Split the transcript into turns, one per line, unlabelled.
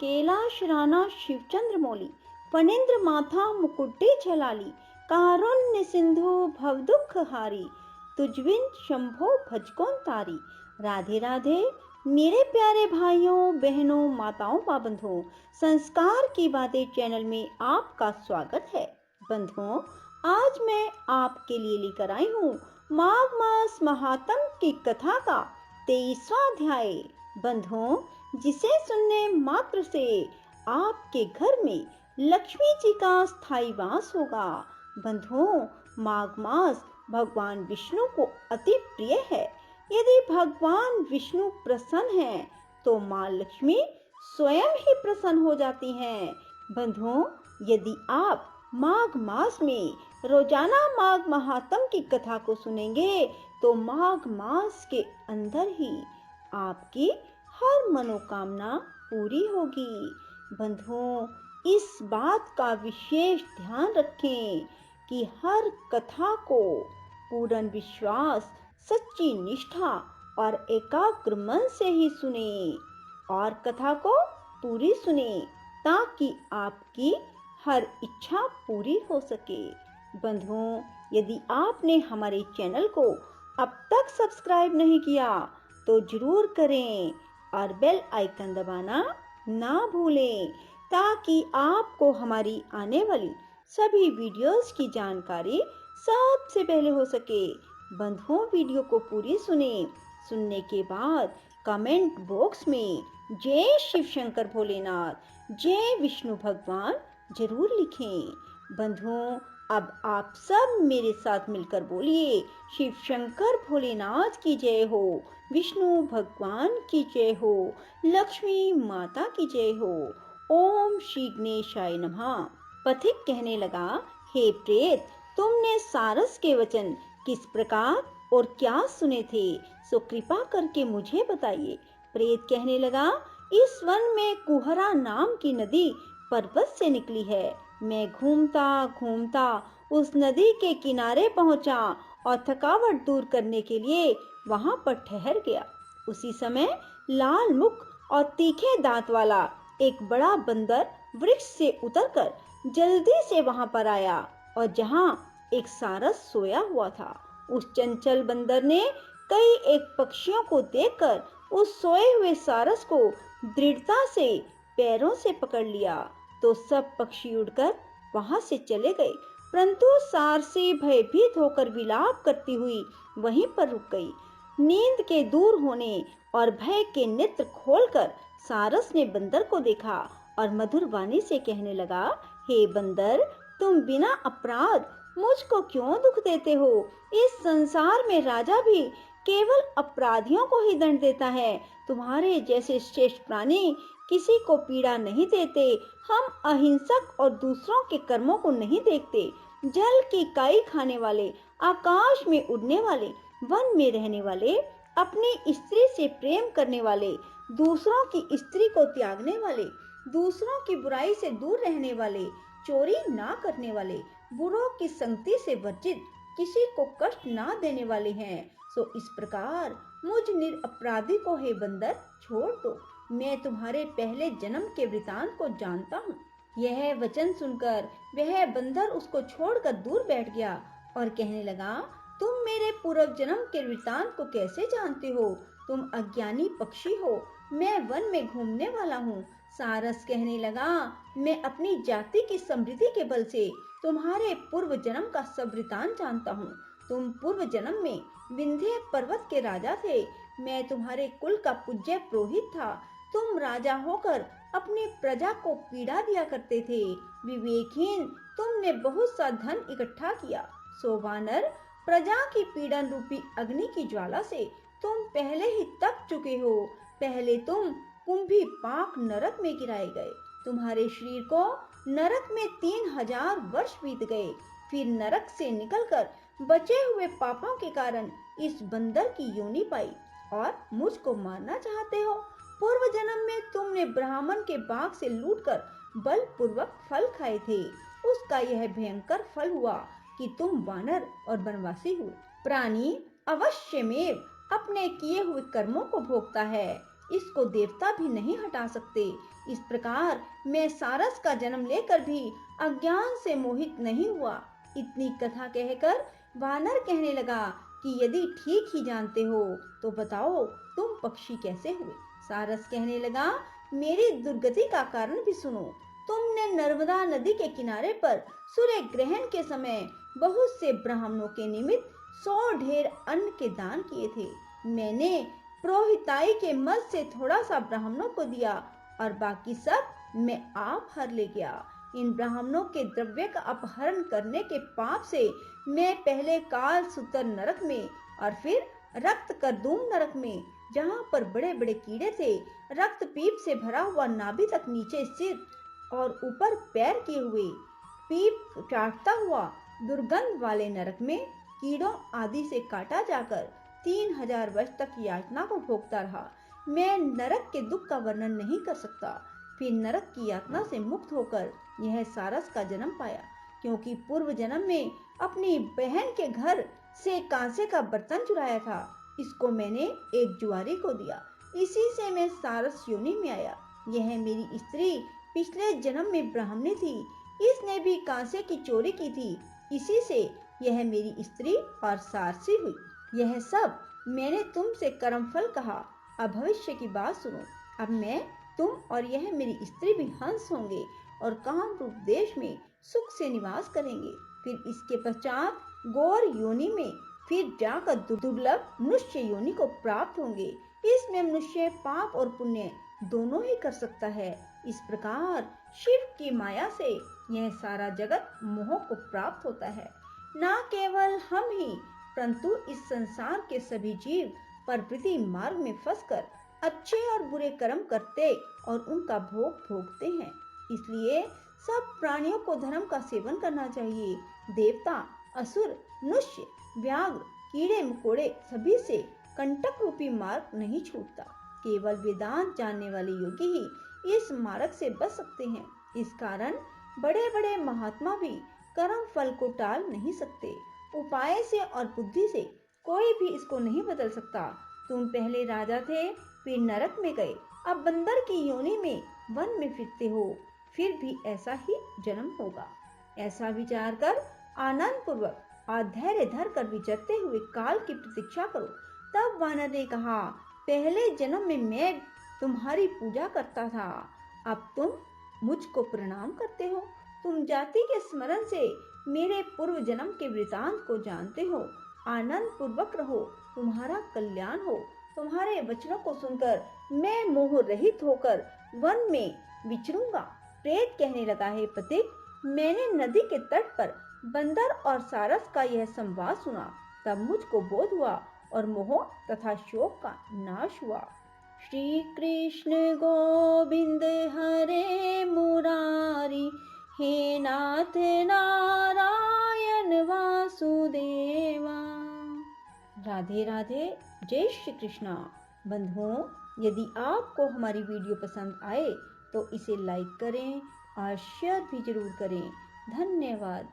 कैलाश राणा शिवचंद्र मौली, फणींद्र माथा मुकुटे झलाली, कारुण्य सिंधु भवदुख हारी, तुझबिन शंभो भजकों तारी। राधे राधे मेरे प्यारे भाइयों बहनों माताओं पाबंधों, संस्कार की बातें चैनल में आपका स्वागत है। बंधुओं, आज मैं आपके लिए लेकर आई हूँ माघ मास महात्म की कथा का 23वां अध्याय। बंधुओं, जिसे सुनने मात्र से आपके घर में लक्ष्मी जी का स्थायी वास होगा। बंधुओं, माघ मास भगवान विष्णु को अति प्रिय है। यदि भगवान विष्णु प्रसन्न हैं, तो माँ लक्ष्मी स्वयं ही प्रसन्न हो जाती हैं। बंधुओं, यदि आप माघ मास में रोजाना माघ महात्म की कथा को सुनेंगे, तो माघ मास के अंदर ही आपकी हर मनोकामना पूरी होगी। बंधुओं, इस बात का विशेष ध्यान रखें कि हर कथा को पूर्ण विश्वास, सच्ची निष्ठा और एकाग्र मन से ही सुने और कथा को पूरी सुने, ताकि आपकी हर इच्छा पूरी हो सके। बंधुओं, यदि आपने हमारे चैनल को अब तक सब्सक्राइब नहीं किया, तो जरूर करें और बेल आइकन दबाना ना भूलें, ताकि आपको हमारी आने वाली सभी वीडियोस की जानकारी सबसे पहले हो सके। बंधुओं, वीडियो को पूरी सुनने के बाद कमेंट बॉक्स में जय शिव शंकर भोलेनाथ, जय विष्णु भगवान जरूर लिखें। बंधुओं, अब आप सब मेरे साथ मिलकर बोलिए, शिव शंकर भोलेनाथ की जय हो, विष्णु भगवान की जय हो, लक्ष्मी माता की जय हो। ओम श्री गणेशाय नमः। पथिक कहने लगा, हे प्रेत, तुमने सारस के वचन किस प्रकार और क्या सुने थे, सो कृपा करके मुझे बताइए। प्रेत कहने लगा, इस वन में कुहरा नाम की नदी पर्वत से निकली है। मैं घूमता घूमता उस नदी के किनारे पहुंचा और थकावट दूर करने के लिए वहां पर ठहर गया। उसी समय लाल मुख और तीखे दांत वाला एक बड़ा बंदर वृक्ष से उतरकर जल्दी से वहां पर आया, और जहां एक सारस सोया हुआ था, उस चंचल बंदर ने कई एक पक्षियों को देखकर उस सोए हुए सारस को दृढ़ता से पैरों से पकड़ लिया, तो सब पक्षी उड़कर वहां से चले गए। परंतु सारसी भयभीत होकर विलाप करती हुई वहीं पर रुक गई। नींद के दूर होने और भय के नेत्र खोलकर सारस ने बंदर को देखा और मधुर वाणी से कहने लगा, हे बंदर, तुम बिना अपराध मुझको क्यों दुख देते हो? इस संसार में राजा भी केवल अपराधियों को ही दंड देता है। तुम्हारे जैसे श्रेष्ठ प्राणी किसी को पीड़ा नहीं देते। हम अहिंसक और दूसरों के कर्मों को नहीं देखते। जल की काई खाने वाले, आकाश में उड़ने वाले, वन में रहने वाले, अपनी स्त्री से प्रेम करने वाले, दूसरों की स्त्री को त्यागने वाले, दूसरों की बुराई से दूर रहने वाले, चोरी ना करने वाले, बुरों की संगति से वर्जित, किसी को कष्ट ना देने वाले हैं। सो इस प्रकार मुझ निरपराधी को हे बंदर छोड़ दो। मैं तुम्हारे पहले जन्म के वृतांत को जानता हूँ। यह वचन सुनकर वह बंदर उसको छोड़कर दूर बैठ गया और कहने लगा, तुम मेरे पूर्व जन्म के वृतांत को कैसे जानते हो? तुम अज्ञानी पक्षी हो। मैं वन में घूमने वाला हूँ। सारस कहने लगा, मैं अपनी जाति की समृद्धि के बल से तुम्हारे पूर्व जन्म का सब वृतांत जानता हूँ। तुम पूर्व जन्म में विंध्य पर्वत के राजा थे। मैं तुम्हारे कुल का पूज्य पुरोहित था। तुम राजा होकर अपनी प्रजा को पीड़ा दिया करते थे। विवेकहीन, तुमने बहुत सा धन इकट्ठा किया। सो वानर, प्रजा की पीड़न रूपी अग्नि की ज्वाला से तुम पहले ही तप चुके हो। पहले तुम कुंभी पाक नरक में गिराए गए। तुम्हारे शरीर को नरक में 3000 वर्ष बीत गए। फिर नरक से निकलकर बचे हुए पापों के कारण इस बंदर की योनि पाई और मुझको मारना चाहते हो। पूर्व जन्म में तुमने ब्राह्मण के बाग से लूटकर बलपूर्वक फल खाए थे। उसका यह भयंकर फल हुआ कि तुम वानर और वनवासी हुए। प्राणी अवश्यमेव अपने किए हुए कर्मों को भोगता है। इसको देवता भी नहीं हटा सकते। इस प्रकार मैं सारस का जन्म लेकर भी अज्ञान से मोहित नहीं हुआ। इतनी कथा कहकर वानर कहने लगा कि यदि ठीक ही जानते हो तो बताओ तुम पक्षी कैसे हुए। सारस कहने लगा, मेरी दुर्गति का कारण भी सुनो। तुमने नर्मदा नदी के किनारे पर सूर्य ग्रहण के समय बहुत से ब्राह्मणों के निमित्त 100 ढेर अन्न के दान किए थे। मैंने पुरोहिताई के मद से थोड़ा सा ब्राह्मणों को दिया और बाकी सब मैं आप हर ले गया। इन ब्राह्मणों के द्रव्य का अपहरण करने के पाप से मैं पहले काल सूत्र नरक में और फिर रक्त करदूम नरक में, जहाँ पर बड़े बड़े कीड़े थे, रक्त पीप से भरा हुआ नाभि तक नीचे स्थित और ऊपर पैर किए हुए, पीप चाटता हुआ दुर्गंध वाले नरक में कीड़ों आदि से काटा जाकर 3000 वर्ष तक यातना को भोगता रहा। मैं नरक के दुख का वर्णन नहीं कर सकता। फिर नरक की यातना से मुक्त होकर यह सारस का जन्म पाया, क्योंकि पूर्व जन्म में अपनी बहन के घर से कांसे का बर्तन चुराया था। इसको मैंने एक जुआरी को दिया, इसी से मैं सारस योनि में आया। यह मेरी स्त्री पिछले जन्म में ब्राह्मणी थी, इसने भी कांसे की चोरी की थी, इसी से यह मेरी स्त्री और सारसी हुई। यह सब मैंने तुमसे कर्मफल कहा। अब भविष्य की बात सुनो। अब मैं, तुम और यह मेरी स्त्री भी हंस होंगे और काम रूप देश में सुख से निवास करेंगे। फिर इसके पश्चात गौर योनि में फिर जाकर दुर्लभ मनुष्य योनि को प्राप्त होंगे। इसमें मनुष्य पाप और पुण्य दोनों ही कर सकता है। इस प्रकार शिव की माया से यह सारा जगत मोह को प्राप्त होता है। न केवल हम ही, परंतु इस संसार के सभी जीव प्रवृत्ति मार्ग में फंसकर अच्छे और बुरे कर्म करते और उनका भोग भोगते हैं। इसलिए सब प्राणियों को धर्म का सेवन करना चाहिए। देवता, असुर, मनुष्य, व्याघ्र, कीड़े मकोड़े सभी से कंटक रूपी मार्ग नहीं छूटता। केवल वेदांत जानने वाले योगी ही इस मार्ग से बच सकते हैं। इस कारण बड़े बड़े महात्मा भी कर्म फल को टाल नहीं सकते। उपाय से और बुद्धि से कोई भी इसको नहीं बदल सकता। तुम पहले राजा थे, फिर नरक में गए, अब बंदर की योनि में वन में फिरते हो, फिर भी ऐसा ही जन्म होगा। ऐसा विचार कर आनंद पूर्वक और धैर्य धर कर विचरते हुए काल की प्रतीक्षा करो। तब वानर ने कहा, पहले जन्म में मैं तुम्हारी पूजा करता था, अब तुम मुझको प्रणाम करते हो। तुम जाति के स्मरण से मेरे पूर्व जन्म के वृतांत को जानते हो। आनंद पूर्वक रहो, तुम्हारा कल्याण हो। तुम्हारे वचनों को सुनकर मैं मोह रहित होकर वन में विचरूंगा। प्रेत कहने लगा, हे पथिक, मैंने नदी के तट पर बंदर और सारस का यह संवाद सुना, तब मुझको बोध हुआ और मोह तथा शोक का नाश हुआ। श्री कृष्ण गोविंद हरे मुरारी, हे नाथ नारायण वासुदेवा। राधे राधे। जय श्री कृष्णा। बंधुओं, यदि आपको हमारी वीडियो पसंद आए तो इसे लाइक करें और शेयर भी जरूर करें। धन्यवाद।